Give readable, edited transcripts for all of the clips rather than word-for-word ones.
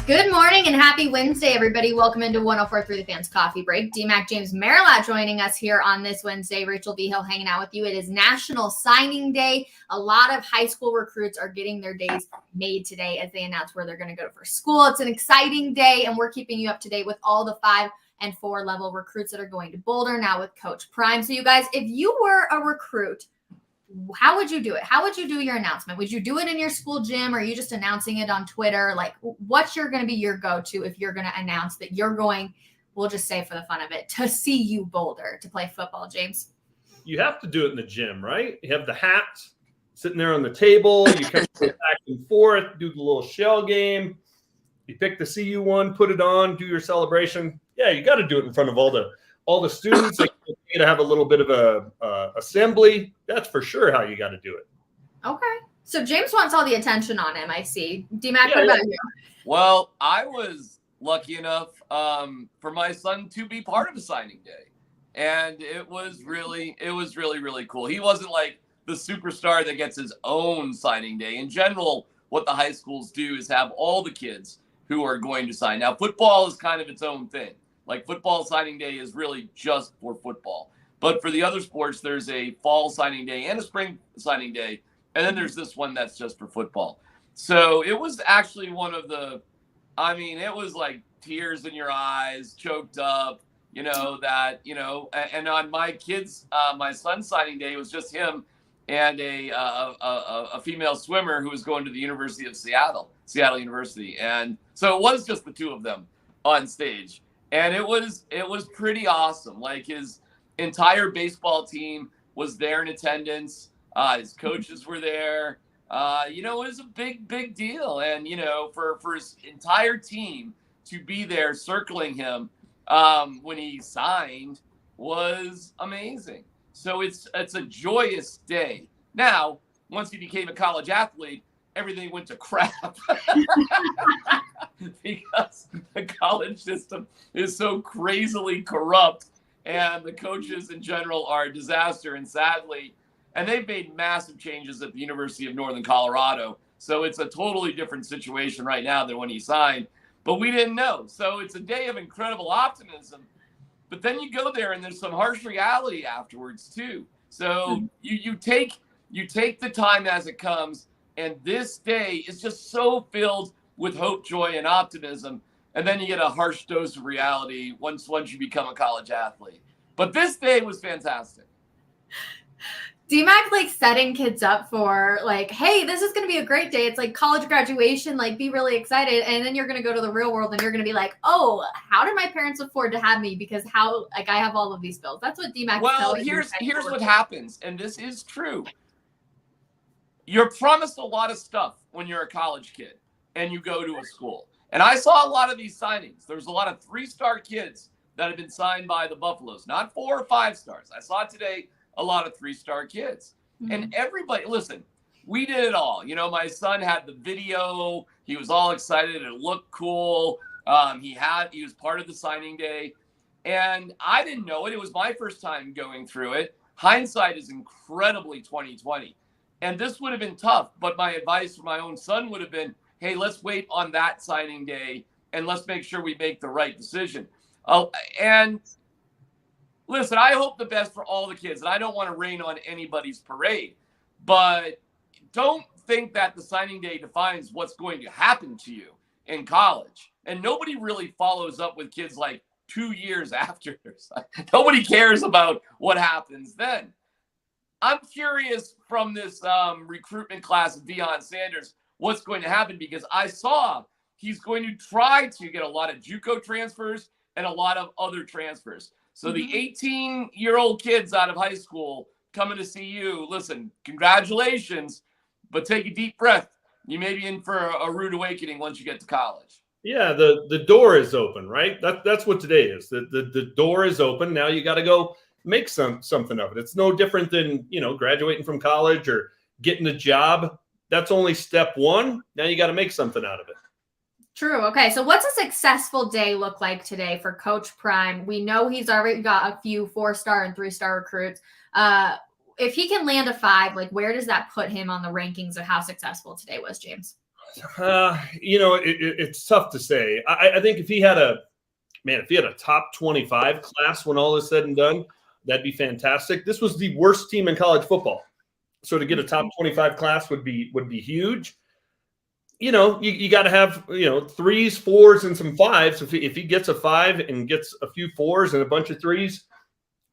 Good morning and happy Wednesday, everybody. Welcome into 104.3 The Fans Coffee Break. D-Mac James Marilat joining us here on this Wednesday. Rachel V. Hill hanging out with you. It is National Signing Day. A lot of high school recruits are getting their days made today as they announce where they're going to go for school. It's an exciting day, and we're keeping you up to date with all the 5 and 4 level recruits that are going to Boulder now with Coach Prime. So you guys, if you were a recruit, how would you do it? How would you do your announcement? Would you do it in your school gym, or are you just announcing it on Twitter? Like, what's going to be your go-to if you're going to announce that you're going, we'll just say for the fun of it, to CU Boulder to play football, James? You have to do it in the gym, right? You have the hat sitting there on the table. You kind of go back and forth, do the little shell game. You pick the CU one, put it on, do your celebration. Yeah, you got to do it in front of all the students. Like, you got to have a little bit of a assembly. That's for sure how you got to do it. Okay. So James wants all the attention on him, I see. D-Mac, what about you? Well, I was lucky enough for my son to be part of a signing day. And it was really, really cool. He wasn't like the superstar that gets his own signing day. In general, what the high schools do is have all the kids who are going to sign. Now, football is kind of its own thing. Like, football signing day is really just for football. But for the other sports, there's a fall signing day and a spring signing day. And then there's this one that's just for football. So it was actually one of the, it was like tears in your eyes, choked up, and on my kids, my son's signing day, it was just him and a female swimmer who was going to the University of Seattle University. And so it was just the two of them on stage. And it was pretty awesome. Like, his entire baseball team was there in attendance. His coaches were there. It was a big deal. And, for his entire team to be there circling him when he signed was amazing. So it's a joyous day. Now, once he became a college athlete, everything went to crap because the college system is so crazily corrupt, and the coaches in general are a disaster. And sadly, and they've made massive changes at the University of Northern Colorado. So it's a totally different situation right now than when he signed, but we didn't know. So it's a day of incredible optimism, but then you go there and there's some harsh reality afterwards too. So you take the time as it comes. And this day is just so filled with hope, joy, and optimism. And then you get a harsh dose of reality once you become a college athlete. But this day was fantastic. D-Mac, like, setting kids up for, like, hey, this is going to be a great day. It's like college graduation. Like, be really excited. And then you're going to go to the real world and you're going to be like, oh, how did my parents afford to have me? Because I have all of these bills. That's what D-Mac is telling you. Here's what happens. And this is true. You're promised a lot of stuff when you're a college kid and you go to a school. And I saw a lot of these signings. There's a lot of 3-star kids that have been signed by the Buffaloes, not 4 or 5 stars. I saw today a lot of 3-star kids. Mm-hmm. And everybody, listen, we did it all. My son had the video. He was all excited. It looked cool. He was part of the signing day. And I didn't know it. It was my first time going through it. Hindsight is incredibly 20/20. And this would have been tough, but my advice for my own son would have been, hey, let's wait on that signing day and let's make sure we make the right decision. And listen, I hope the best for all the kids, and I don't want to rain on anybody's parade, but don't think that the signing day defines what's going to happen to you in college. And nobody really follows up with kids like 2 years after. Nobody cares about what happens then. I'm curious from this recruitment class of Deion Sanders what's going to happen, because I saw he's going to try to get a lot of JUCO transfers and a lot of other transfers. So the 18-year-old kids out of high school coming to see you, listen, congratulations, but take a deep breath. You may be in for a rude awakening once you get to college. Yeah, the door is open, right? That's what today is. The door is open. Now you got to go make something of it. It's no different than, graduating from college or getting a job. That's only step one. Now you got to make something out of it. True. Okay. So what's a successful day look like today for Coach Prime? We know he's already got a few 4-star and 3-star recruits. If he can land a 5, like, where does that put him on the rankings of how successful today was, James? It's tough to say. I think if he had a top 25 class when all is said and done, that'd be fantastic. This was the worst team in college football. So to get a top 25 class would be huge. You got to have, 3s, 4s, and some 5s. If he gets a 5 and gets a few 4s and a bunch of 3s,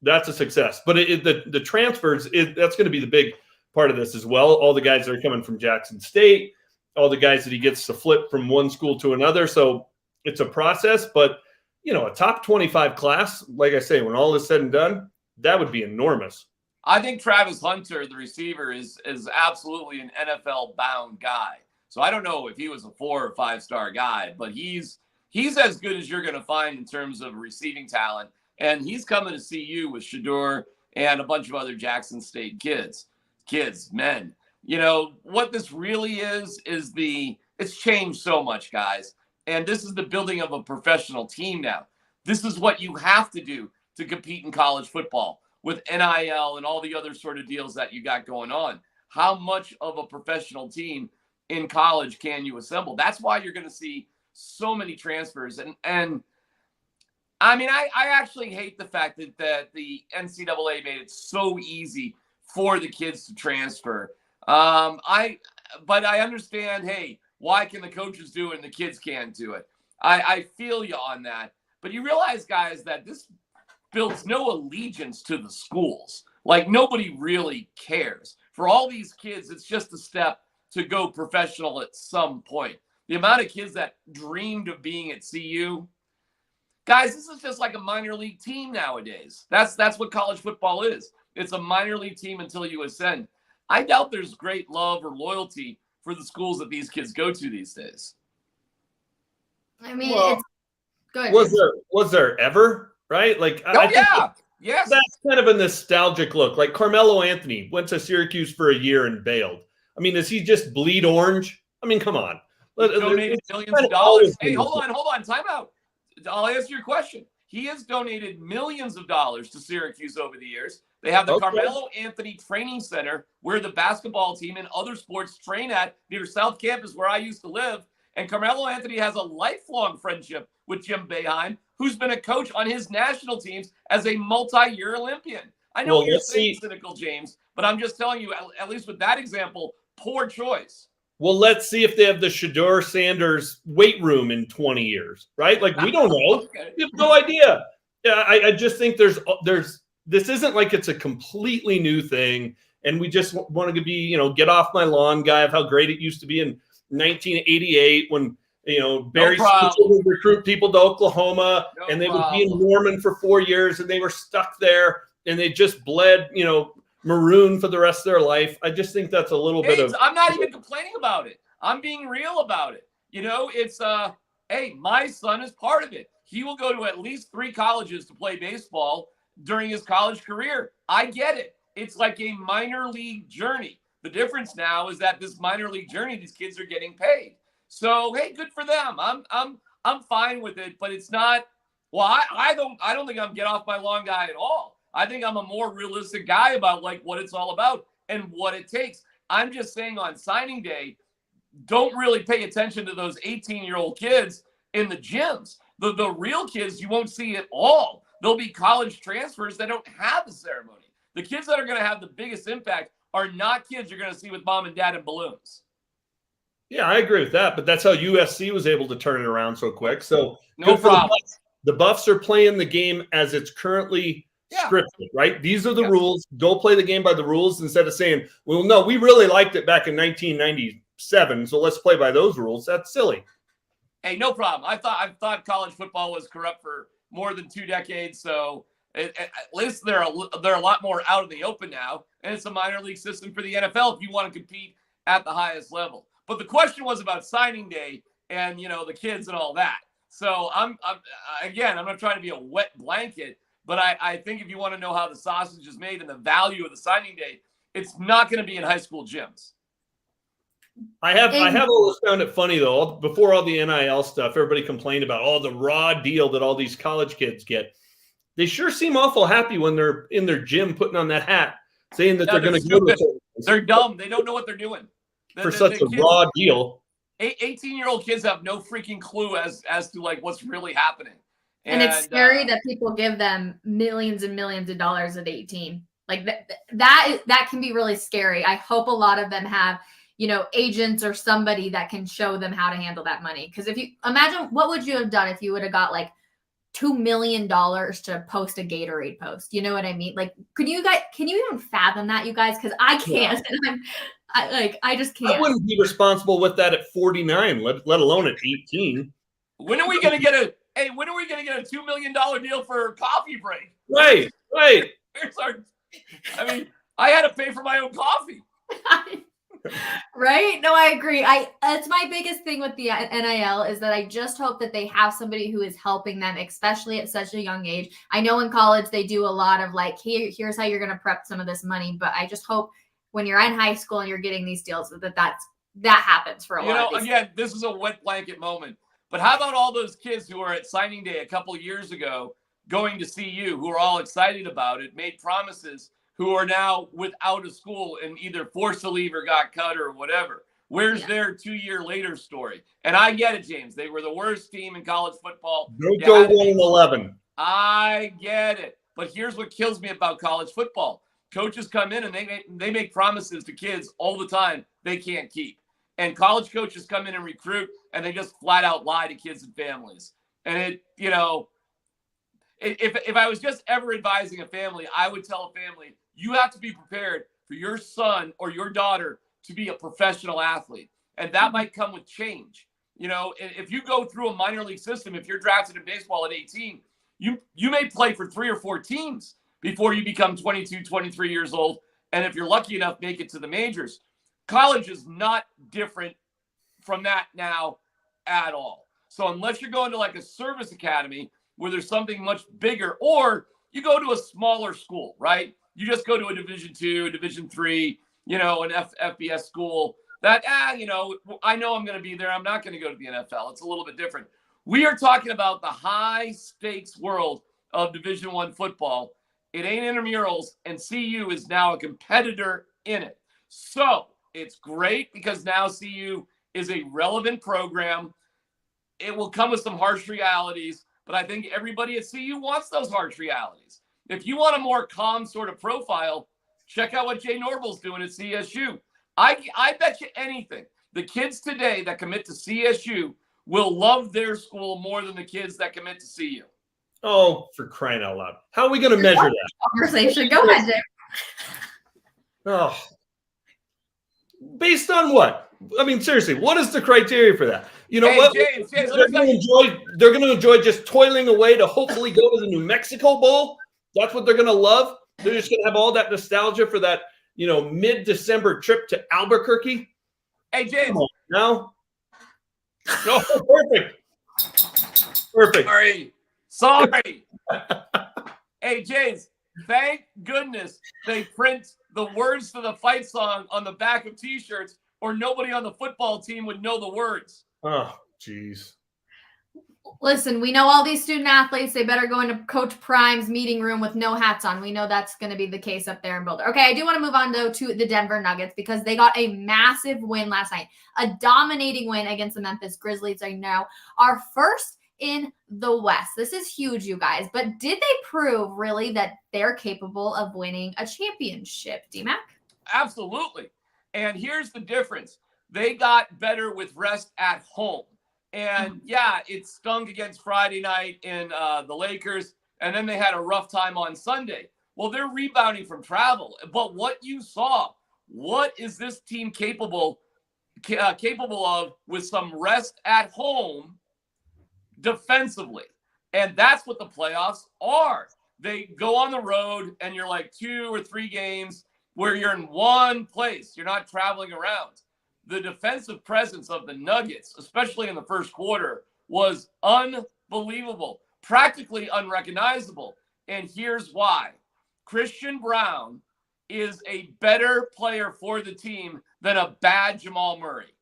that's a success. But the transfers, that's going to be the big part of this as well. All the guys that are coming from Jackson State, all the guys that he gets to flip from one school to another. So it's a process, but a top 25 class, like I say, when all is said and done, that would be enormous. I think Travis Hunter, the receiver, is absolutely an NFL-bound guy. So I don't know if he was a 4 or 5-star guy, but he's as good as you're going to find in terms of receiving talent. And he's coming to see you with Shedeur and a bunch of other Jackson State men. What this really is it's changed so much, guys. And this is the building of a professional team now. This is what you have to do to compete in college football with NIL and all the other sort of deals that you got going on. How much of a professional team in college can you assemble? That's why you're going to see so many transfers. And I mean, I actually hate the fact that the NCAA made it so easy for the kids to transfer. But I understand, hey, why can the coaches do it and the kids can't do it? I feel you on that. But you realize, guys, that this builds no allegiance to the schools. Like, nobody really cares. For all these kids, it's just a step to go professional at some point. The amount of kids that dreamed of being at CU, guys, this is just like a minor league team nowadays. That's what college football is. It's a minor league team until you ascend. I doubt there's great love or loyalty for the schools that these kids go to these days. I mean, well, it's good. Was there ever, right? Like, Yes. That's kind of a nostalgic look. Like Carmelo Anthony went to Syracuse for a year and bailed. I mean, does he just bleed orange? I mean, come on. He donated millions of dollars. Hey, hold on. Time out. I'll answer your question. He has donated millions of dollars to Syracuse over the years. They have the Carmelo Anthony Training Center where the basketball team and other sports train at near South Campus where I used to live. And Carmelo Anthony has a lifelong friendship with Jim Boeheim, who's been a coach on his national teams as a multi-year Olympian. I know you're saying cynical, James, but I'm just telling you, at least with that example, poor choice. Well, let's see if they have the Shedeur Sanders weight room in 20 years, right? Like, we don't know. Okay. We have no idea. Yeah, I just think there's this isn't like it's a completely new thing, and we just want to be, get off my lawn guy of how great it used to be in 1988 when, Barry Smith would recruit people to Oklahoma, and they would be in Norman for 4 years, and they were stuck there, and they just bled, maroon for the rest of their life. I just think that's a little bit of. I'm not even complaining about it. I'm being real about it. It's hey, my son is part of it. He will go to at least 3 colleges to play baseball during his college career. I get it. It's like a minor league journey. The difference now is that this minor league journey, these kids are getting paid. So hey, good for them. I'm fine with it, but it's not. Well, I don't think I'm get off my lawn guy at all. I think I'm a more realistic guy about like what it's all about and what it takes. I'm just saying on signing day, don't really pay attention to those 18-year-old kids in the gyms. The real kids you won't see at all. There'll be college transfers that don't have the ceremony. The kids that are going to have the biggest impact are not kids you're going to see with mom and dad in balloons. Yeah, I agree with that, but that's how USC was able to turn it around so quick. So no problem. The Buffs are playing the game as it's currently scripted, right? These are the rules. Go play the game by the rules instead of saying, well, no, we really liked it back in 1997, so let's play by those rules. That's silly. Hey, no problem. I thought college football was corrupt for more than 2 decades, so at least they're a lot more out in the open now, and it's a minor league system for the NFL if you want to compete at the highest level. But the question was about signing day and, the kids and all that. So I'm not trying to be a wet blanket, but I think if you want to know how the sausage is made and the value of the signing day, it's not going to be in high school gyms. I have always found it funny, though, before all the NIL stuff, everybody complained about, the raw deal that all these college kids get. They sure seem awful happy when they're in their gym putting on that hat, saying that they're going to go to. They're dumb. They don't know what they're doing. For such a raw deal. 18-year-old kids have no freaking clue as to like what's really happening. And it's scary that people give them millions and millions of dollars at 18. Like that can be really scary. I hope a lot of them have, agents or somebody that can show them how to handle that money. Because if you imagine, what would you have done if you would have got like $2 million to post a Gatorade post? You know what I mean? Like, can you even fathom that, you guys? Because I can't. Yeah. I just can't. I wouldn't be responsible with that at 49, let alone at 18. When are we going to get a $2 million deal for Coffee Break? Right. I had to pay for my own coffee. Right? No, I agree. That's my biggest thing with the NIL is that I just hope that they have somebody who is helping them, especially at such a young age. I know in college they do a lot of like, here's how you're going to prep some of this money, but I just hope when you're in high school and you're getting these deals that happens for a lot of these again, this is a wet blanket moment. But how about all those kids who were at signing day a couple of years ago going to see you, who are all excited about it, made promises, who are now without a school and either forced to leave or got cut or whatever? Where's their 2 year later story? And I get it, James. They were the worst team in college football. Don't go 1-11. I get it. But here's what kills me about college football. Coaches come in and they make promises to kids all the time they can't keep. And college coaches come in and recruit and they just flat out lie to kids and families. And if I was just ever advising a family, I would tell a family, you have to be prepared for your son or your daughter to be a professional athlete. And that might come with change. If you go through a minor league system, if you're drafted in baseball at 18, you may play for 3 or 4 teams before you become 22, 23 years old. And if you're lucky enough, make it to the majors. College is not different from that now at all. So unless you're going to like a service academy where there's something much bigger, or you go to a smaller school, right? You just go to a Division II, Division III, an FBS school that, I know I'm going to be there. I'm not going to go to the NFL. It's a little bit different. We are talking about the high stakes world of Division I football. It ain't intramurals, and CU is now a competitor in it. So it's great because now CU is a relevant program. It will come with some harsh realities, but I think everybody at CU wants those harsh realities. If you want a more calm sort of profile, check out what Jay Norval's doing at CSU. I bet you anything, the kids today that commit to CSU will love their school more than the kids that commit to CU. Oh, for crying out loud. How are we going to measure that? Conversation. Go ahead, Jay. Oh. Based on what? I mean, seriously, what is the criteria for that? You know what? James, they're going to enjoy just toiling away to hopefully go to the New Mexico Bowl. That's what they're going to love. They're just going to have all that nostalgia for that, mid-December trip to Albuquerque. Hey, James. No. No, perfect. Sorry. Hey, James, thank goodness they print the words to the fight song on the back of T-shirts, or nobody on the football team would know the words. Oh, jeez. Listen, we know all these student athletes, they better go into Coach Prime's meeting room with no hats on. We know that's going to be the case up there in Boulder. Okay, I do want to move on, though, to the Denver Nuggets because they got a massive win last night, a dominating win against the Memphis Grizzlies. I know our first in the West. This is huge, you guys. But did they prove really that they're capable of winning a championship, DMAC? Absolutely. And here's the difference. They got better with rest at home. And yeah, it stunk against Friday night in the Lakers. And then they had a rough time on Sunday. Well, they're rebounding from travel. But what you saw, what is this team capable of with some rest at home defensively? And that's what the playoffs are. They go on the road and you're like 2 or 3 games where you're in one place. You're not traveling around. The defensive presence of the Nuggets, especially in the first quarter, was unbelievable, practically unrecognizable. And here's why. Christian Brown is a better player for the team than a bad Jamal Murray,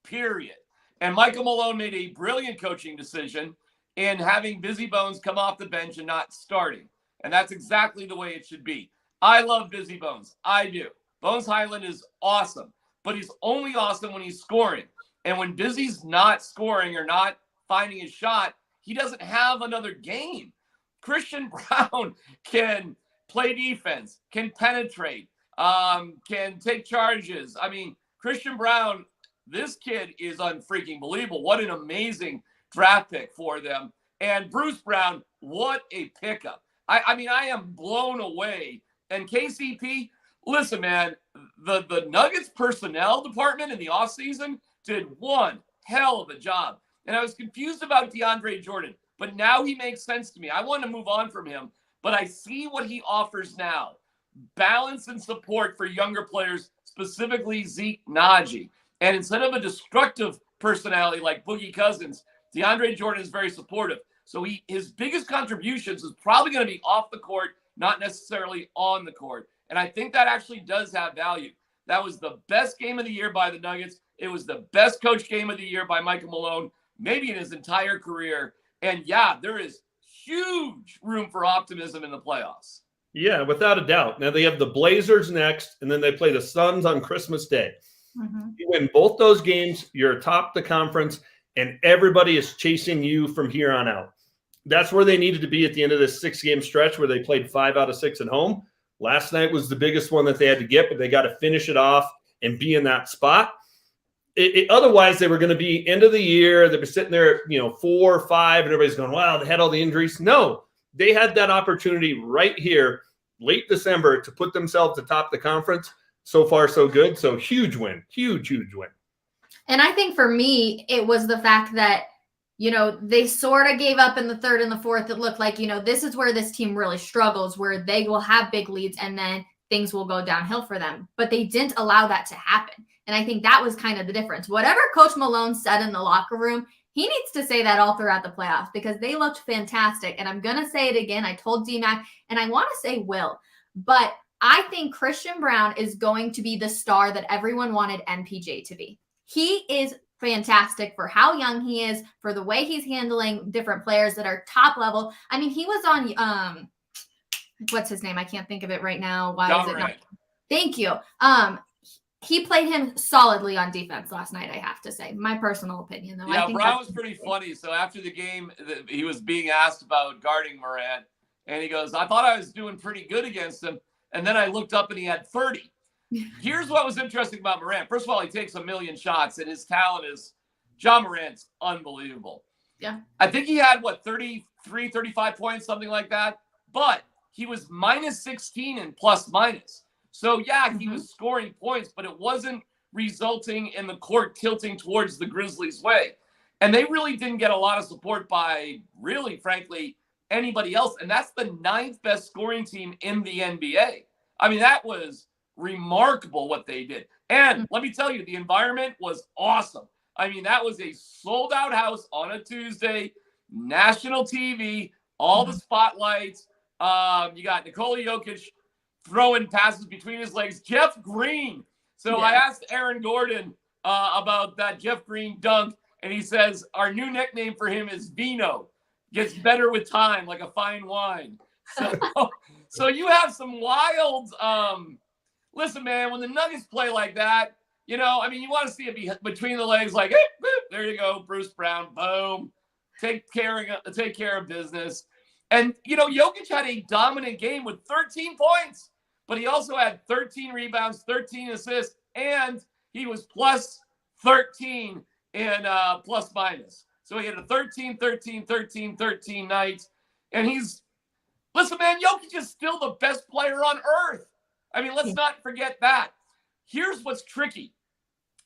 period. And Michael Malone made a brilliant coaching decision in having Busy Bones come off the bench and not starting. And that's exactly the way it should be. I love Busy Bones. I do. Bones Highland is awesome, but he's only awesome when he's scoring. And when Busy's not scoring or not finding his shot, he doesn't have another game. Christian Brown can play defense, can penetrate, can take charges. I mean, Christian Brown, this kid is unfreaking believable. What an amazing draft pick for them. And Bruce Brown, what a pickup. I mean, I am blown away. And KCP, listen, man, the Nuggets personnel department in the offseason did one hell of a job. And I was confused about DeAndre Jordan, but now he makes sense to me. I want to move on from him, but I see what he offers now. Balance and support for younger players, specifically Zeke Naji. And instead of a destructive personality like Boogie Cousins, DeAndre Jordan is very supportive. So his biggest contributions is probably going to be off the court, not necessarily on the court. And I think that actually does have value. That was the best game of the year by the Nuggets. It was the best coach game of the year by Michael Malone, maybe in his entire career. And yeah, there is huge room for optimism in the playoffs. Yeah, without a doubt. Now they have the Blazers next, and then they play the Suns on Christmas Day. Mm-hmm. You win both those games, you're atop the conference, and everybody is chasing you from here on out. That's where they needed to be at the end of this 6-game stretch where they played 5 out of 6 at home. Last night was the biggest one that they had to get, but they got to finish it off and be in that spot. Otherwise, they were going to be end of the year. They were sitting there, 4 or 5, and everybody's going, wow, they had all the injuries. No, they had that opportunity right here, late December, to put themselves atop the conference. So far, so good. So huge win, huge win. And I think for me, it was the fact that, they sort of gave up in the third and the fourth. It looked like, this is where this team really struggles, where they will have big leads and then things will go downhill for them. But they didn't allow that to happen. And I think that was kind of the difference. Whatever Coach Malone said in the locker room, he needs to say that all throughout the playoffs because they looked fantastic. And I'm going to say it again. I told DMAC, and I want to say Will, but I think Christian Brown is going to be the star that everyone wanted MPJ to be. He is fantastic for how young he is, for the way he's handling different players that are top level. I mean, he was on, what's his name? I can't think of it right now. Why is it not? Thank you. He played him solidly on defense last night, I have to say. My personal opinion, though. Yeah, Brown was pretty funny. So after the game, he was being asked about guarding Morant, and he goes, I thought I was doing pretty good against him. And then I looked up and he had 30. Here's what was interesting about Morant. First of all, he takes a million shots, and his talent is John Morant's unbelievable. Yeah. I think he had, 33, 35 points, something like that. But he was minus 16 in plus minus. So, yeah, he was scoring points, but it wasn't resulting in the court tilting towards the Grizzlies' way. And they really didn't get a lot of support by, really, frankly, anybody else. And that's the 9th best scoring team in the NBA. I mean, that was remarkable what they did. And let me tell you, the environment was awesome. I mean, that was a sold-out house on a Tuesday, national TV, all the spotlights. You got Nikola Jokic throwing passes between his legs. Jeff Green. So I asked Aaron Gordon about that Jeff Green dunk, and he says, our new nickname for him is Vino. Gets better with time, like a fine wine. So you have some wild listen, man, when the Nuggets play like that, you want to see it between the legs, like, hey, there you go, Bruce Brown, boom, take care of business. And, Jokic had a dominant game with 13 points, but he also had 13 rebounds, 13 assists, and he was plus 13 in plus minus. So he had a 13 night. And listen, man, Jokic is still the best player on earth. I mean, let's not forget that. Here's what's tricky.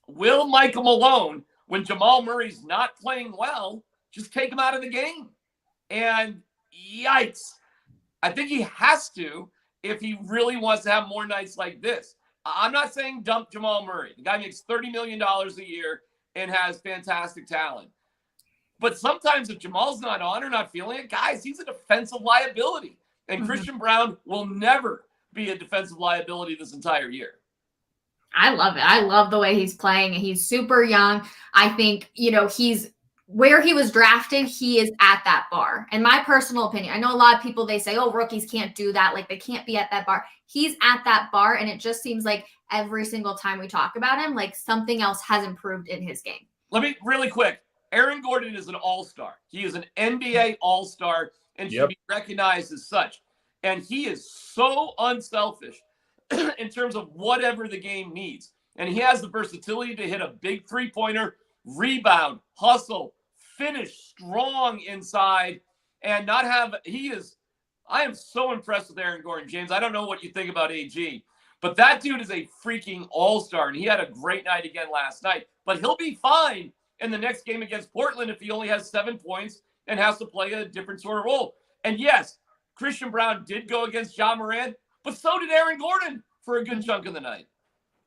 Will Michael Malone, when Jamal Murray's not playing well, just take him out of the game? And yikes. I think he has to if he really wants to have more nights like this. I'm not saying dump Jamal Murray. The guy makes $30 million a year and has fantastic talent. But sometimes if Jamal's not on or not feeling it, guys, he's a defensive liability. And Christian Brown will never be a defensive liability this entire year. I love it. I love the way he's playing. He's super young. I think, he's where he was drafted, he is at that bar. And my personal opinion, I know a lot of people, they say, oh, rookies can't do that. Like they can't be at that bar. He's at that bar. And it just seems like every single time we talk about him, like something else has improved in his game. let me really quick. Aaron Gordon is an all-star. He is an NBA all-star and should be recognized as such. And he is so unselfish in terms of whatever the game needs. And he has the versatility to hit a big three-pointer, rebound, hustle, finish strong inside, and not have I am so impressed with Aaron Gordon, James. I don't know what you think about AG, but that dude is a freaking all-star, and he had a great night again last night. But he'll be fine in the next game against Portland if he only has 7 points and has to play a different sort of role. And yes, Christian Brown did go against Ja Morant, but so did Aaron Gordon for a good chunk of the night.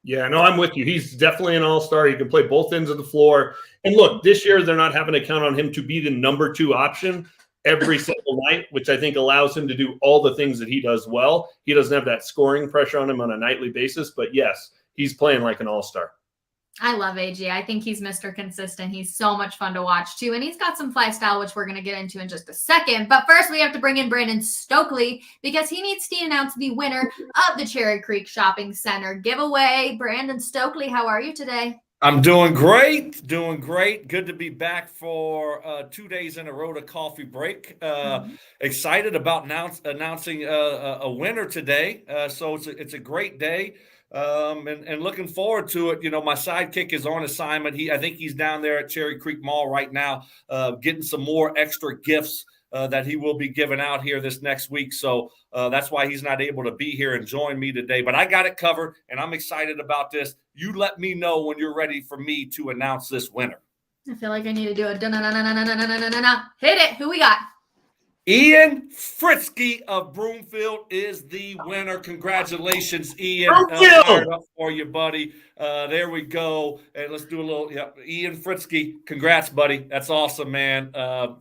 Yeah, no, I'm with you. He's definitely an all-star. He can play both ends of the floor. And look, this year they're not having to count on him to be the number 2 option every single night, which I think allows him to do all the things that he does well. He doesn't have that scoring pressure on him on a nightly basis, but yes, he's playing like an all-star. I love AG. I think he's Mr. Consistent. He's so much fun to watch too. And he's got some fly style, which we're going to get into in just a second. But first we have to bring in Brandon Stokely because he needs to announce the winner of the Cherry Creek Shopping Center giveaway. Brandon Stokely, how are you today? I'm doing great. Doing great. Good to be back for 2 days in a row to coffee break. Excited about announcing a winner today. So it's a great day. And looking forward to it. You know, my sidekick is on assignment. I think he's down there at Cherry Creek Mall right now, getting some more extra gifts that he will be giving out here this next week. So that's why he's not able to be here and join me today. But I got it covered, and I'm excited about this. You let me know when you're ready for me to announce this winner. I feel like I need to do a hit it. Who we got? Ian Fritzke of Broomfield is the winner. Congratulations, Ian. Fired up for you, buddy. There we go. And let's do a little, Ian Fritzke. Congrats, buddy. That's awesome, man.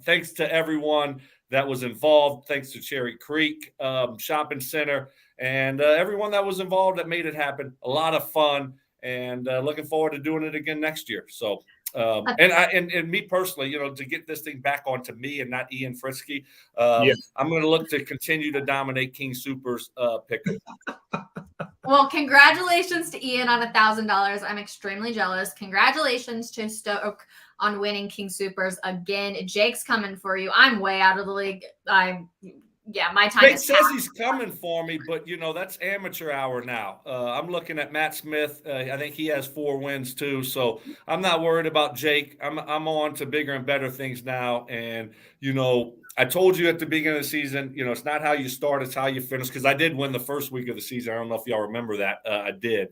Thanks to everyone that was involved. Thanks to Cherry Creek Shopping Center and everyone that was involved that made it happen. A lot of fun, and looking forward to doing it again next year. So. And me personally, you know, to get this thing back onto me and not Ian Fritzke, I'm going to look to continue to dominate King Super's pick'em. Well, congratulations to Ian on $1,000. I'm extremely jealous. Congratulations to Stoke on winning King Supers again. Jake's coming for you. I'm way out of the league. My time. Jake says he's coming for me, but you know that's amateur hour now. I'm looking at Matt Smith. I think he has 4 wins too, so I'm not worried about Jake. I'm on to bigger and better things now. And you know, I told you at the beginning of the season, you know, it's not how you start, it's how you finish. Because I did win the first week of the season. I don't know if y'all remember that. I did.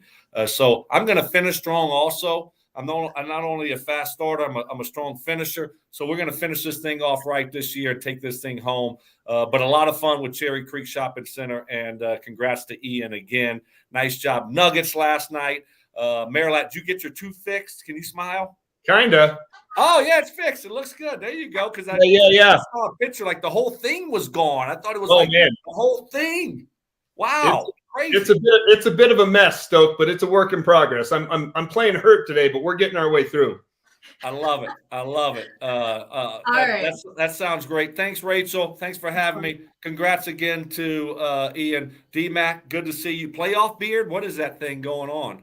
So I'm going to finish strong also. I'm not only a fast starter, I'm a strong finisher. So we're going to finish this thing off right this year and take this thing home. But a lot of fun with Cherry Creek Shopping Center. And congrats to Ian again. Nice job. Nuggets last night. Marilat, did you get your tooth fixed? Can you smile? Kinda. Oh, yeah, it's fixed. It looks good. There you go. Because I saw a picture, like the whole thing was gone. I thought it was the whole thing. Wow. Crazy. It's a bit of a mess, Stoke, but it's a work in progress. I'm playing hurt today, but we're getting our way through. I love it. All right. That sounds great. Thanks, Rachel. Thanks for having me. Congrats again to Ian. D-Mac, good to see you. Playoff beard? What is that thing going on?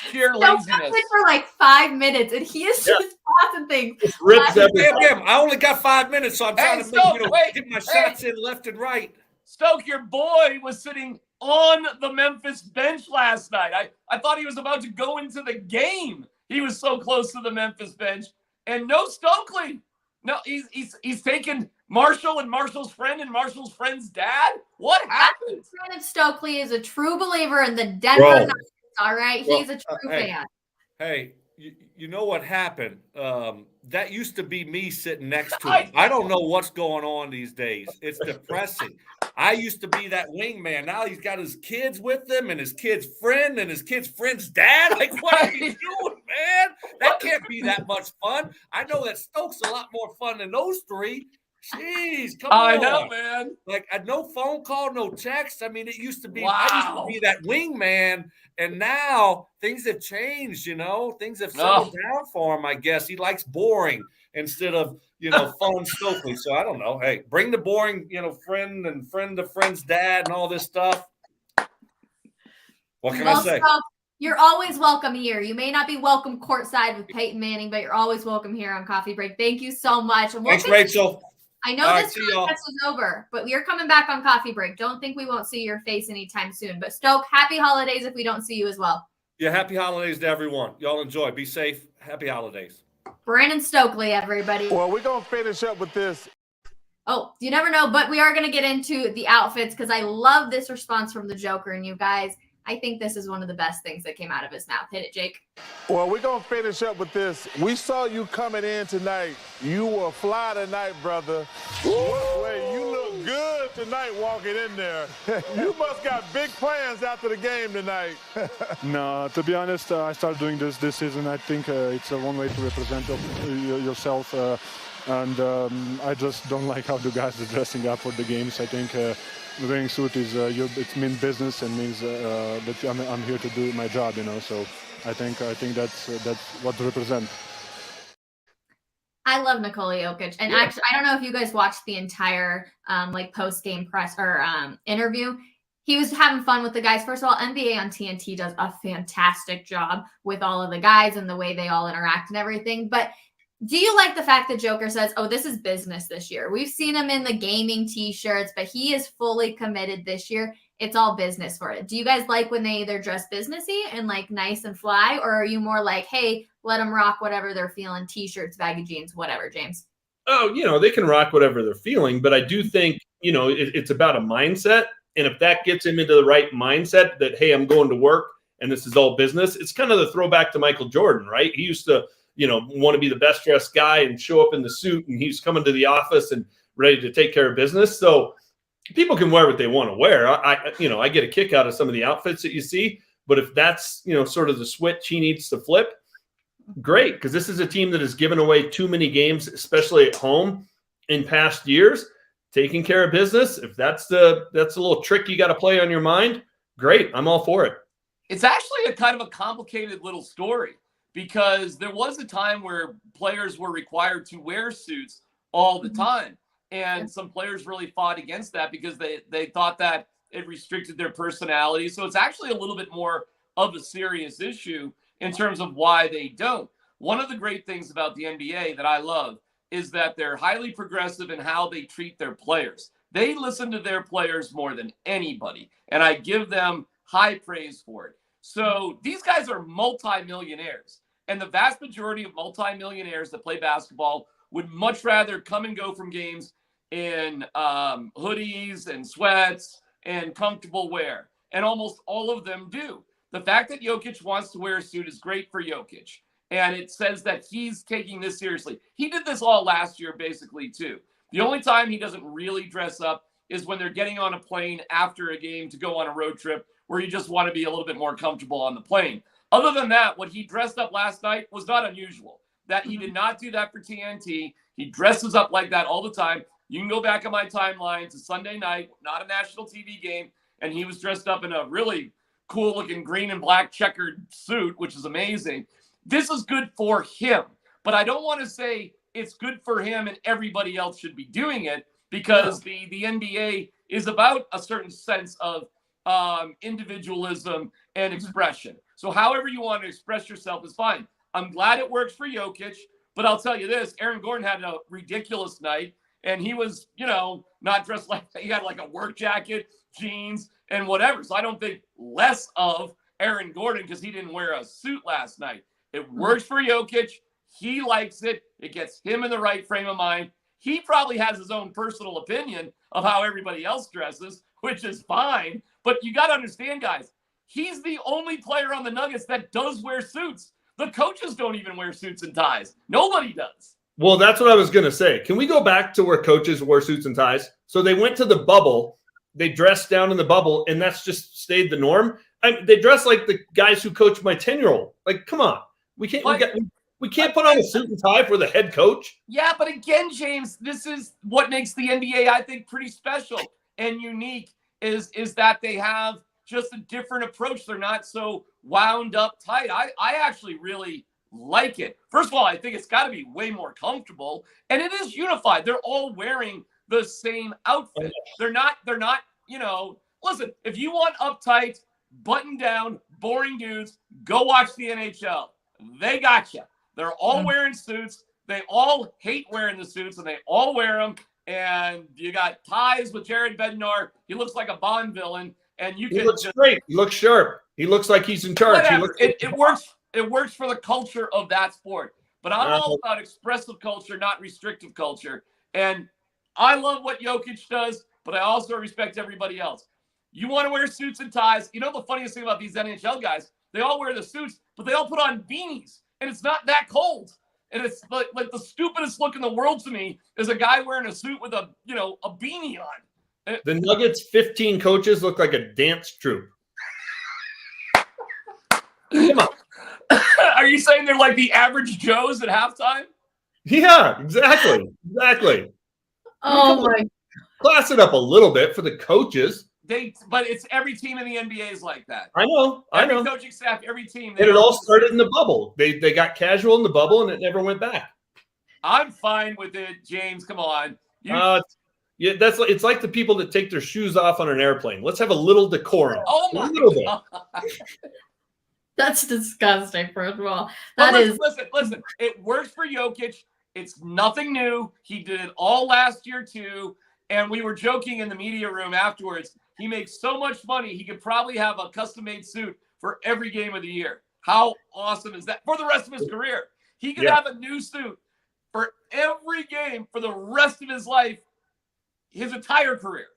Sheer laziness. For like 5 minutes, and he is just passing things. I only got 5 minutes, so I'm trying to get my shots in left and right. Stoke, your boy was sitting on the Memphis bench last night. I thought he was about to go into the game. He was so close to the Memphis bench. And no Stokely. No, he's taken Marshall and Marshall's friend and Marshall's friend's dad. What happened? Brandon Stokely is a true believer in the Denver Nuggets. All right, he's a true fan. Hey, you know what happened? That used to be me sitting next to him. I don't know what's going on these days. It's depressing. I used to be that wingman. Now he's got his kids with him and his kid's friend and his kid's friend's dad. Like, what are you doing, man? That can't be that much fun. I know that Stokes a lot more fun than those three. Jeez, come on. I know, man. Like, no phone call, no text. I mean, it used to be, wow. I used to be that wingman, and now things have changed, you know. Things have settled down for him, I guess. He likes boring instead of, fun Stokely. So I don't know. Hey, bring the boring, friend and friend of friend's dad and all this stuff. What can I say? You're always welcome here. You may not be welcome courtside with Peyton Manning, but you're always welcome here on Coffee Break. Thank you so much. And Thanks, Rachel. I know All this contest is over, but you're coming back on Coffee Break. Don't think we won't see your face anytime soon. But Stoke, happy holidays if we don't see you as well. Yeah, happy holidays to everyone. Y'all enjoy. Be safe. Happy holidays. Brandon Stokely, everybody. Well, we're going to finish up with this. Oh, you never know, but we are going to get into the outfits because I love this response from the Joker. And you guys, I think this is one of the best things that came out of his mouth. Hit it, Jake. Well, we're going to finish up with this. We saw you coming in tonight. You were fly tonight, brother. Wait, you look good tonight walking in there. You must got big plans after the game tonight. No, to be honest, I started doing this season. I think it's one way to represent yourself. I just don't like how the guys are dressing up for the games. I think wearing suit is it means business and means that I'm here to do my job, So I think that's what to represent. I love Nikola Jokic, and actually, I don't know if you guys watched the entire post game press or interview. He was having fun with the guys. First of all, NBA on TNT does a fantastic job with all of the guys and the way they all interact and everything, but do you like the fact that Joker says, oh, this is business this year? We've seen him in the gaming T-shirts, but he is fully committed this year. It's all business for it. Do you guys like when they either dress businessy and nice and fly, or are you more like, hey, let them rock whatever they're feeling, T-shirts, baggy jeans, whatever, James? Oh, they can rock whatever they're feeling, but I do think, it's about a mindset. And if that gets him into the right mindset that, hey, I'm going to work and this is all business, it's kind of the throwback to Michael Jordan, right? He used to want to be the best dressed guy and show up in the suit, and he's coming to the office and ready to take care of business. So people can wear what they want to wear. I get a kick out of some of the outfits that you see, but if that's, sort of the switch he needs to flip, great. Cause this is a team that has given away too many games, especially at home in past years. Taking care of business. If that's a little trick you got to play on your mind, great. I'm all for it. It's actually a kind of a complicated little story, because there was a time where players were required to wear suits all the time. And some players really fought against that because they thought that it restricted their personality. So it's actually a little bit more of a serious issue in terms of why they don't. One of the great things about the NBA that I love is that they're highly progressive in how they treat their players. They listen to their players more than anybody, and I give them high praise for it. So these guys are multimillionaires. And the vast majority of multimillionaires that play basketball would much rather come and go from games in hoodies and sweats and comfortable wear. And almost all of them do. The fact that Jokic wants to wear a suit is great for Jokic. And it says that he's taking this seriously. He did this all last year, basically, too. The only time he doesn't really dress up is when they're getting on a plane after a game to go on a road trip where you just want to be a little bit more comfortable on the plane. Other than that, what he dressed up last night was not unusual. That he did not do that for TNT. He dresses up like that all the time. You can go back on my timeline to Sunday night, not a national TV game, and he was dressed up in a really cool-looking green and black checkered suit, which is amazing. This is good for him, but I don't want to say it's good for him and everybody else should be doing it, because the NBA is about a certain sense of individualism and expression. So however you want to express yourself is fine. I'm glad it works for Jokic, but I'll tell you this, Aaron Gordon had a ridiculous night, and he was, not dressed like that. He had like a work jacket, jeans, and whatever. So I don't think less of Aaron Gordon because he didn't wear a suit last night. It works for Jokic. He likes it. It gets him in the right frame of mind. He probably has his own personal opinion of how everybody else dresses, which is fine. But you got to understand, guys, he's the only player on the Nuggets that does wear suits. The coaches don't even wear suits and ties. Nobody does. Well, that's what I was going to say. Can we go back to where coaches wore suits and ties? So they went to the bubble. They dressed down in the bubble, and that's just stayed the norm. They dress like the guys who coach my 10-year-old. Like, come on. We can't put on a suit and tie for the head coach. Yeah, but again, James, this is what makes the NBA, I think, pretty special and unique is that they have just a different approach. They're not so wound up tight. I actually really like it. First of all, I think it's got to be way more comfortable, and it is unified. They're all wearing the same outfit. They're not, listen, if you want uptight, button down, boring dudes. Go watch the NHL. They got you. They're all wearing suits. They all hate wearing the suits, and they all wear them. And you got ties with Jared Bednar. He looks like a Bond villain. And he looks great. He looks sharp. He looks like he's in charge. It works. It works for the culture of that sport. But I'm all about expressive culture, not restrictive culture. And I love what Jokic does, but I also respect everybody else. You want to wear suits and ties. You know the funniest thing about these NHL guys? They all wear the suits, but they all put on beanies, and it's not that cold. And it's like the stupidest look in the world to me is a guy wearing a suit with a beanie on. The Nuggets' 15 coaches look like a dance troupe. Come on. Are you saying they're like the average Joes at halftime? Yeah, exactly. Exactly. Oh my! Class it up a little bit for the coaches. But it's every team in the NBA is like that. I know. Every coaching staff, every team. And it all started in the bubble. They got casual in the bubble, and it never went back. I'm fine with it, James. Come on. Yeah, it's like the people that take their shoes off on an airplane. Let's have a little decorum. Oh my a little bit. That's disgusting. First of all, listen. It works for Jokic. It's nothing new. He did it all last year too. And we were joking in the media room afterwards. He makes so much money, he could probably have a custom-made suit for every game of the year. How awesome is that? For the rest of his career. He could have a new suit for every game for the rest of his life, his entire career.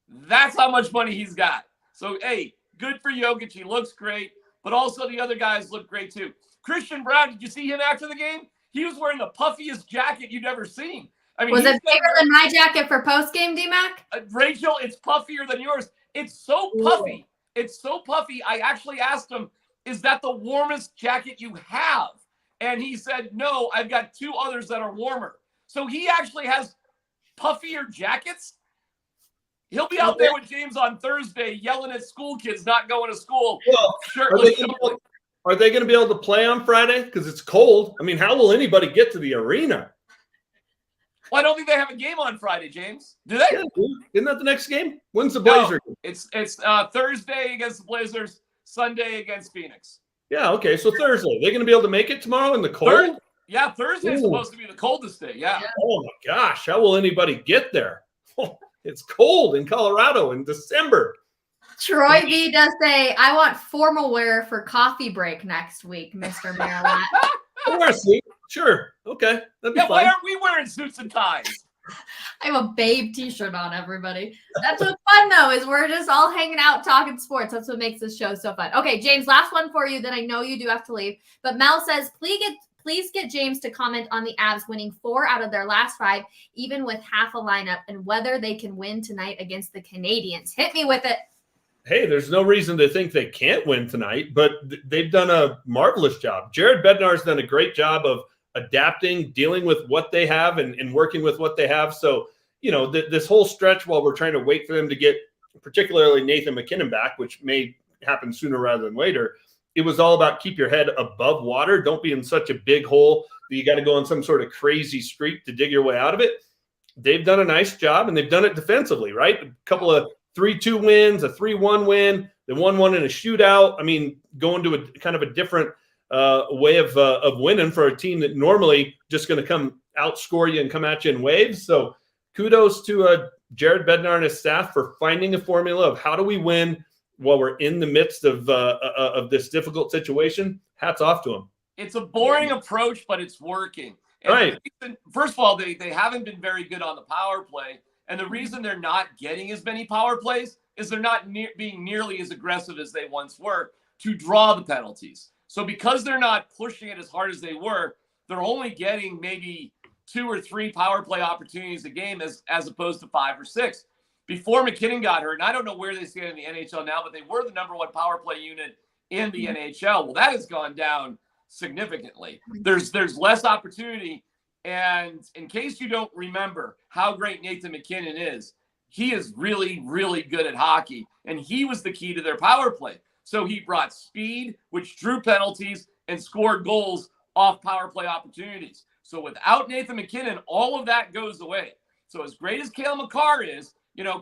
That's how much money he's got. So, hey, good for Jokic. He looks great. But also the other guys look great too. Christian Brown, did you see him after the game? He was wearing the puffiest jacket you'd ever seen. I mean, was it bigger than my jacket for post game, D-Mac? Rachel, it's puffier than yours. It's so puffy. It's so puffy. I actually asked him, is that the warmest jacket you have? And he said, no, I've got two others that are warmer. So he actually has puffier jackets. He'll be out there with James on Thursday yelling at school kids not going to school. Well, are they going to be able to play on Friday? Because it's cold. I mean, how will anybody get to the arena? Well, I don't think they have a game on Friday, James. Do they? Yeah, isn't that the next game? When's the Blazers? No, it's Thursday against the Blazers, Sunday against Phoenix. Yeah, okay. So Thursday. They're going to be able to make it tomorrow in the cold? Thursday is supposed to be the coldest day. Yeah. Oh, my gosh. How will anybody get there? It's cold in Colorado in December. Troy V does say, I want formal wear for coffee break next week, Mr. Marilat. Wear a suit. Sure. Okay. That'd be fine. Why aren't we wearing suits and ties? I have a Babe t-shirt on, everybody. That's what's fun, though, is we're just all hanging out talking sports. That's what makes this show so fun. Okay, James, last one for you. Then I know you do have to leave. But Mel says, please get James to comment on the Avs winning 4 out of their last 5, even with half a lineup, and whether they can win tonight against the Canadiens. Hit me with it. Hey, there's no reason to think they can't win tonight, but they've done a marvelous job. Jared Bednar's done a great job of adapting, dealing with what they have and working with what they have. So, this whole stretch while we're trying to wait for them to get particularly Nathan McKinnon back, which may happen sooner rather than later, it was all about keep your head above water. Don't be in such a big hole that you got to go on some sort of crazy streak to dig your way out of it. They've done a nice job, and they've done it defensively, right? A couple of 3-2 wins, a 3-1 win, they won one in a shootout. I mean, going to a kind of a different way of winning for a team that normally just going to come outscore you and come at you in waves. So kudos to Jared Bednar and his staff for finding a formula of how do we win while we're in the midst of this difficult situation. Hats off to them. It's a boring approach, but it's working. And right. First of all, they haven't been very good on the power play. And the reason they're not getting as many power plays is they're not being nearly as aggressive as they once were to draw the penalties. So because they're not pushing it as hard as they were, they're only getting maybe 2 or 3 power play opportunities a game as opposed to 5 or 6. Before McKinnon got hurt, and I don't know where they stand in the NHL now, but they were the number 1 power play unit in the NHL. Well, that has gone down significantly. There's less opportunity. And in case you don't remember how great Nathan McKinnon is, he is really, really good at hockey. And he was the key to their power play. So he brought speed, which drew penalties and scored goals off power play opportunities. So without Nathan McKinnon, all of that goes away. So as great as Cale Makar is,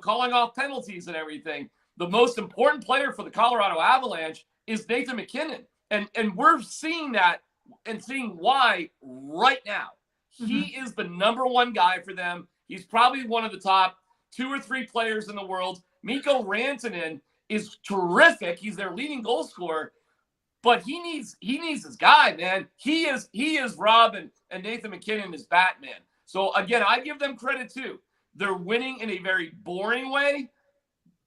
calling off penalties and everything, the most important player for the Colorado Avalanche is Nathan MacKinnon. And we're seeing that and seeing why right now. He is the number one guy for them. He's probably one of the top 2 or 3 players in the world. Mikko Rantanen is terrific. He's their leading goal scorer, but he needs his guy, man. He is Robin, and Nathan MacKinnon is Batman. So again, I give them credit too. They're winning in a very boring way,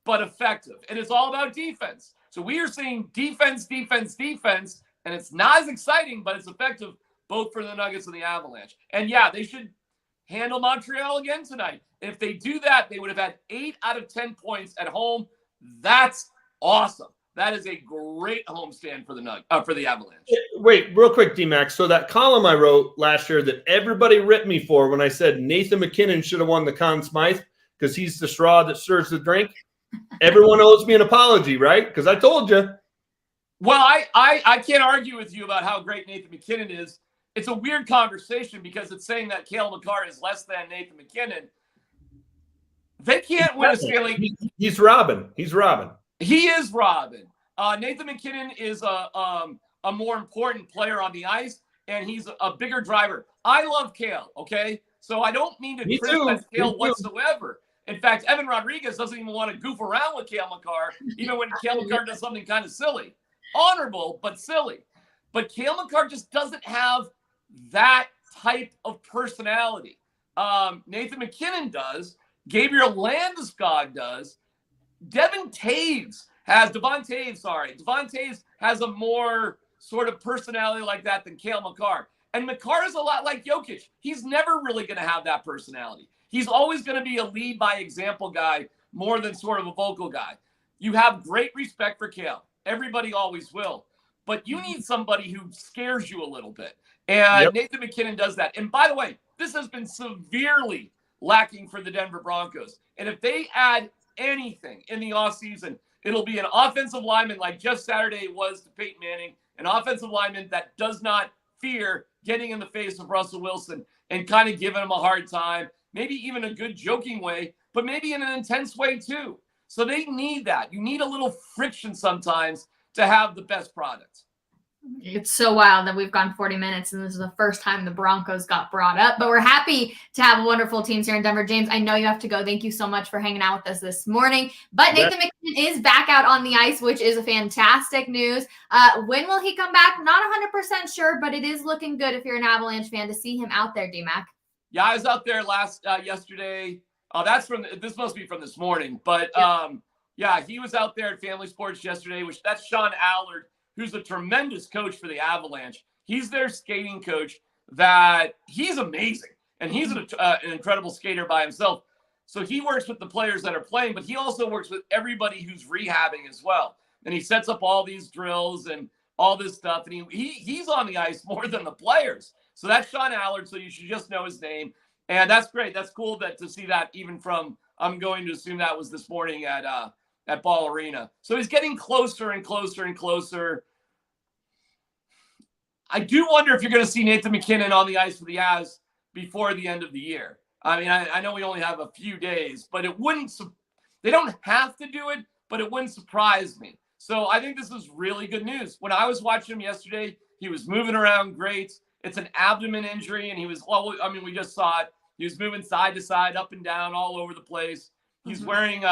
but effective. And it's all about defense. So we are seeing defense, and it's not as exciting, but it's effective both for the Nuggets and the Avalanche. And yeah, they should handle Montreal again tonight. If they do that, they would have had 8 out of 10 points at home. That's awesome. That is a great homestand for the Avalanche. Wait, real quick, D-Max. So that column I wrote last year that everybody ripped me for when I said Nathan MacKinnon should have won the Conn Smythe because he's the straw that stirs the drink. Everyone owes me an apology, right? Because I told you. Well, I can't argue with you about how great Nathan MacKinnon is. It's a weird conversation because it's saying that Cale Makar is less than Nathan MacKinnon. They can't win a Stanley. He's Robin. He's Robin. He is Robin. Nathan MacKinnon is a more important player on the ice, and he's a bigger driver. I love Cale, okay? So I don't mean to criticize Cale whatsoever. In fact, Evan Rodriguez doesn't even want to goof around with Cale Makar, even when Cale Makar does something kind of silly. Honorable, but silly. But Cale Makar just doesn't have that type of personality. Nathan MacKinnon does. Gabriel Landeskog does. Devon Toews has a more sort of personality like that than Cale Makar. And Makar is a lot like Jokic. He's never really going to have that personality. He's always going to be a lead by example guy more than sort of a vocal guy. You have great respect for Cale. Everybody always will. But you need somebody who scares you a little bit. And Nathan MacKinnon does that. And by the way, this has been severely lacking for the Denver Broncos. And if they add anything in the offseason, it'll be an offensive lineman like Jeff Saturday was to Peyton Manning, an offensive lineman that does not fear getting in the face of Russell Wilson and kind of giving him a hard time, maybe even a good joking way, but maybe in an intense way too. So they need that. You need a little friction sometimes to have the best product. It's so wild that we've gone 40 minutes and this is the first time the Broncos got brought up, but we're happy to have wonderful teams here in Denver. James, I know you have to go. Thank you so much for hanging out with us this morning, but Nathan MacKinnon is back out on the ice, which is a fantastic news. When will he come back? Not 100% sure, but it is looking good if you're an Avalanche fan to see him out there, D-Mac. Yeah, I was out there yesterday. This must be from this morning, but yeah, he was out there at Family Sports yesterday, that's Sean Allard, who's a tremendous coach for the Avalanche. He's their skating coach. He's amazing, and he's an incredible skater by himself. So he works with the players that are playing, but he also works with everybody who's rehabbing as well. And he sets up all these drills and all this stuff, and he's on the ice more than the players. So that's Sean Allard, so you should just know his name. And that's great. That's cool to see that even from, I'm going to assume that was this morning at Ball Arena. So he's getting closer and closer and closer. I do wonder if you're going to see Nathan MacKinnon on the ice for the Avs before the end of the year. I mean, I know we only have a few days, but they don't have to do it, but it wouldn't surprise me. So I think this is really good news. When I was watching him yesterday, he was moving around great. It's an abdomen injury, and we just saw it. He was moving side to side, up and down, all over the place. He's wearing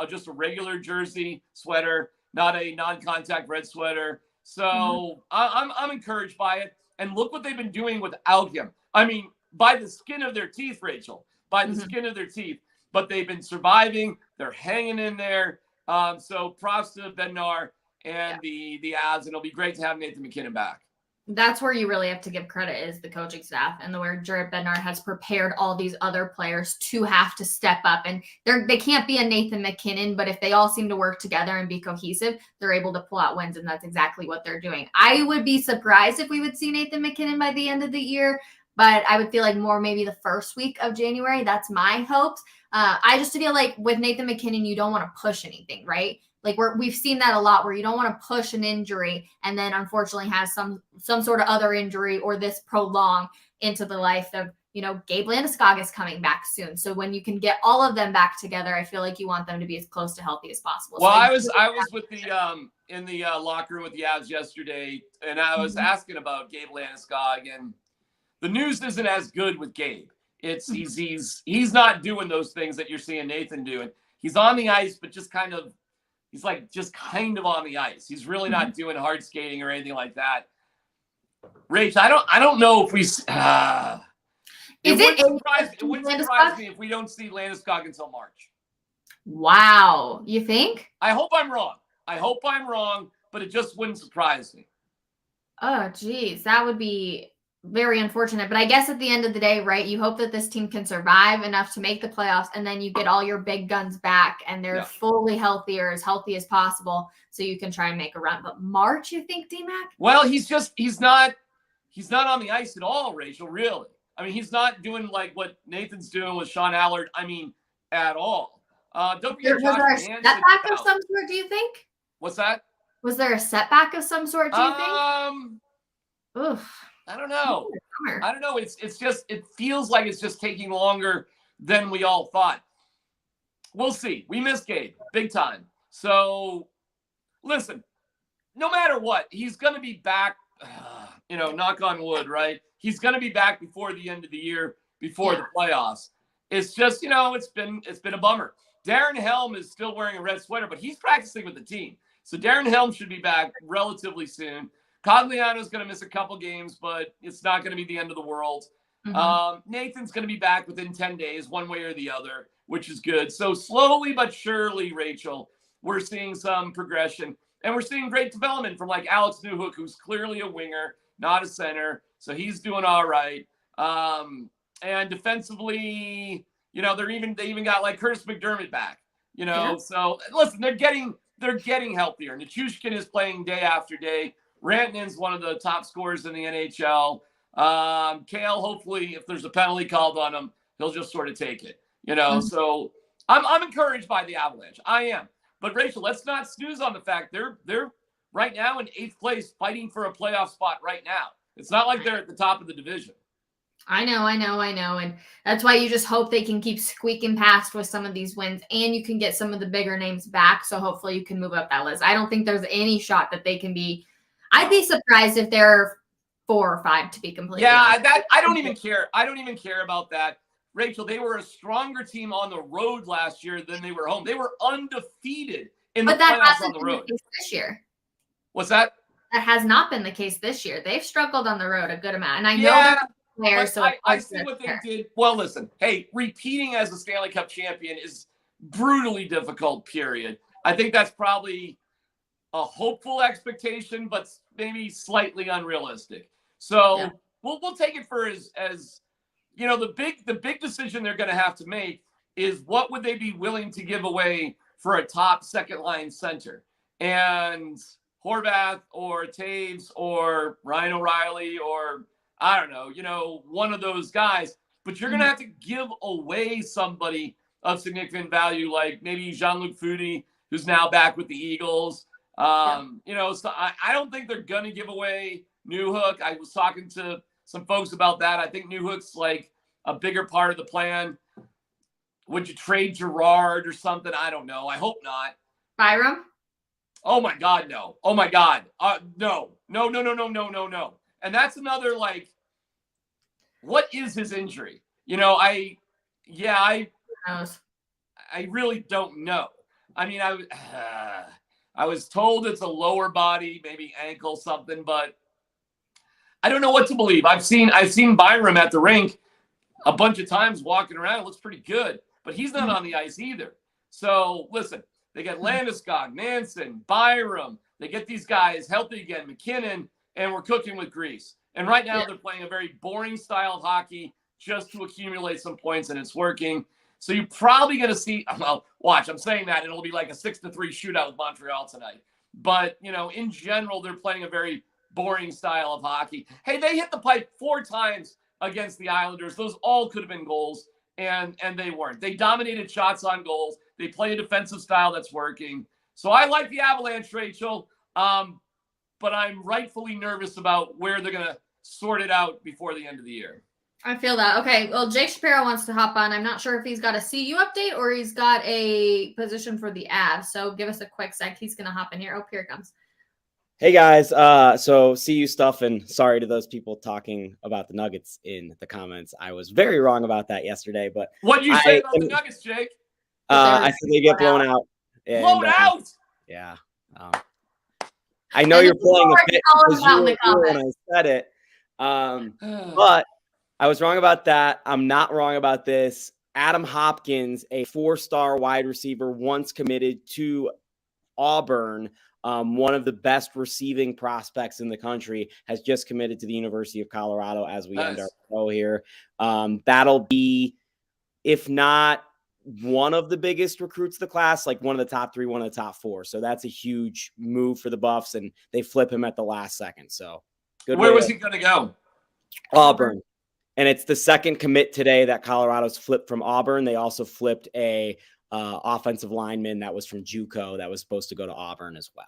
just a regular jersey sweater, not a non-contact red sweater. So I'm encouraged by it. And look what they've been doing without him. I mean, by the skin of their teeth, Rachel, by the skin of their teeth. But they've been surviving. They're hanging in there. So props to Bednar and the Avs. And it'll be great to have Nathan MacKinnon back. That's where you really have to give credit is the coaching staff and the way Jared Bednar has prepared all these other players to have to step up. And they can't be a Nathan MacKinnon, but if they all seem to work together and be cohesive, they're able to pull out wins, and that's exactly what they're doing. I would be surprised if we would see Nathan MacKinnon by the end of the year, but I would feel like more maybe the first week of January. That's my hopes. I just feel like with Nathan MacKinnon, you don't want to push anything, right? Like we've seen that a lot where you don't want to push an injury and then unfortunately has some sort of other injury or this prolong into the life of Gabe Landeskog is coming back soon. So when you can get all of them back together, I feel like you want them to be as close to healthy as possible. Well, so I was with the in the locker room with the Avs yesterday, and I was asking about Gabe Landeskog, and the news isn't as good with Gabe. It's he's not doing those things that you're seeing Nathan doing. He's on the ice, but just kind of on the ice. He's really not doing hard skating or anything like that. Rach, I don't know if we. It wouldn't surprise me if we don't see Landeskog until March. Wow, you think? I hope I'm wrong, but it just wouldn't surprise me. Oh, geez, that would be very unfortunate. But I guess at the end of the day, right, you hope that this team can survive enough to make the playoffs, and then you get all your big guns back, and they're fully healthy or as healthy as possible, so you can try and make a run. But March, you think, D-Mac? Well, he's not on the ice at all, Rachel, really. I mean, he's not doing like what Nathan's doing with Sean Allard, at all. Don't forget, was there a setback of some sort, do you think? What's that? Was there a setback of some sort, do you think? Oof. I don't know. It's just, it feels like it's just taking longer than we all thought. We'll see. We miss Gabe big time. So listen, no matter what, he's going to be back, knock on wood, right? He's going to be back before the end of the year, before the playoffs. It's just, it's been a bummer. Darren Helm is still wearing a red sweater, but he's practicing with the team. So Darren Helm should be back relatively soon. Cogliano's going to miss a couple games, but it's not going to be the end of the world. Nathan's going to be back within 10 days, one way or the other, which is good. So slowly but surely, Rachel, we're seeing some progression. And we're seeing great development from like Alex Newhook, who's clearly a winger, not a center. So he's doing all right. And defensively, they even got like Curtis McDermott back, So listen, they're getting healthier. Nichushkin is playing day after day. Rantanen's one of the top scorers in the NHL. Kale, hopefully, if there's a penalty called on him, he'll just sort of take it, So I'm encouraged by the Avalanche. I am. But Rachel, let's not snooze on the fact they're right now in 8th place, fighting for a playoff spot right now. It's not like they're at the top of the division. I know. And that's why you just hope they can keep squeaking past with some of these wins, and you can get some of the bigger names back. So hopefully you can move up that list. I don't think there's any shot that they can be. I'd be surprised if they're 4 or 5, to be completely honest. I don't even care. I don't even care about that. Rachel, they were a stronger team on the road last year than they were home. They were undefeated in the playoffs on the road. This year. What's that? That has not been the case this year. They've struggled on the road a good amount. And I know players, so I see what they did. Well, listen, hey, repeating as a Stanley Cup champion is brutally difficult, period. I think that's probably a hopeful expectation, but maybe slightly unrealistic. So we'll take it for as the big decision they're going to have to make is what would they be willing to give away for a top second line center? And Horvath or Taves or Ryan O'Reilly or I don't know, one of those guys, but you're going to have to give away somebody of significant value, like maybe Jean-Luc Foudy, who's now back with the Eagles. So I don't think they're going to give away Newhook. I was talking to some folks about that. I think Newhook's like a bigger part of the plan. Would you trade Gerard or something? I don't know. I hope not. Byram? Oh my God, no. Oh my God. No. And that's another, like, what is his injury? I really don't know. I mean, I was told it's a lower body, maybe ankle, something, but I don't know what to believe. I've seen Byram at the rink a bunch of times walking around. It looks pretty good, but he's not on the ice either. So listen, they get Landeskog, Manson, Byram. They get these guys healthy again, McKinnon, and we're cooking with grease. And right now they're playing a very boring style of hockey just to accumulate some points, and it's working. So you're probably going to see, well, watch, I'm saying that, and it'll be like a 6-3 shootout with Montreal tonight. But, in general, they're playing a very boring style of hockey. Hey, they hit the pipe 4 times against the Islanders. Those all could have been goals, and they weren't. They dominated shots on goals. They play a defensive style that's working. So I like the Avalanche, Rachel, but I'm rightfully nervous about where they're going to sort it out before the end of the year. I feel that. Okay, well, Jake Shapiro wants to hop on. I'm not sure if he's got a CU update or he's got a position for the Avs. So give us a quick sec. He's going to hop in here. Oh, here it comes. Hey guys, so CU stuff, and sorry to those people talking about the Nuggets in the comments. I was very wrong about that yesterday, but What you say about the Nuggets, Jake? I said they get blown out. Blown out? Yeah. I know you're pulling a bit because you were here when I said it, but I was wrong about that. I'm not wrong about this. Adam Hopkins, a 4-star wide receiver, once committed to Auburn, one of the best receiving prospects in the country, has just committed to the University of Colorado as we end our show here. That'll be, if not one of the biggest recruits of the class, like one of the top 3, one of the top 4. So that's a huge move for the Buffs, and they flip him at the last second. So good. Where was he going to go? Auburn. And it's the second commit today that Colorado's flipped from Auburn. They also flipped a offensive lineman that was from JUCO that was supposed to go to Auburn as well.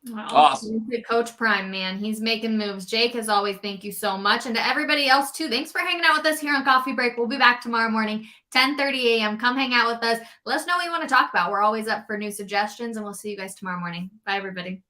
Wow. Awesome. Coach Prime, man. He's making moves. Jake, as always, thank you so much. And to everybody else, too, thanks for hanging out with us here on Coffee Break. We'll be back tomorrow morning, 10:30 a.m. Come hang out with us. Let us know what you want to talk about. We're always up for new suggestions, and we'll see you guys tomorrow morning. Bye, everybody.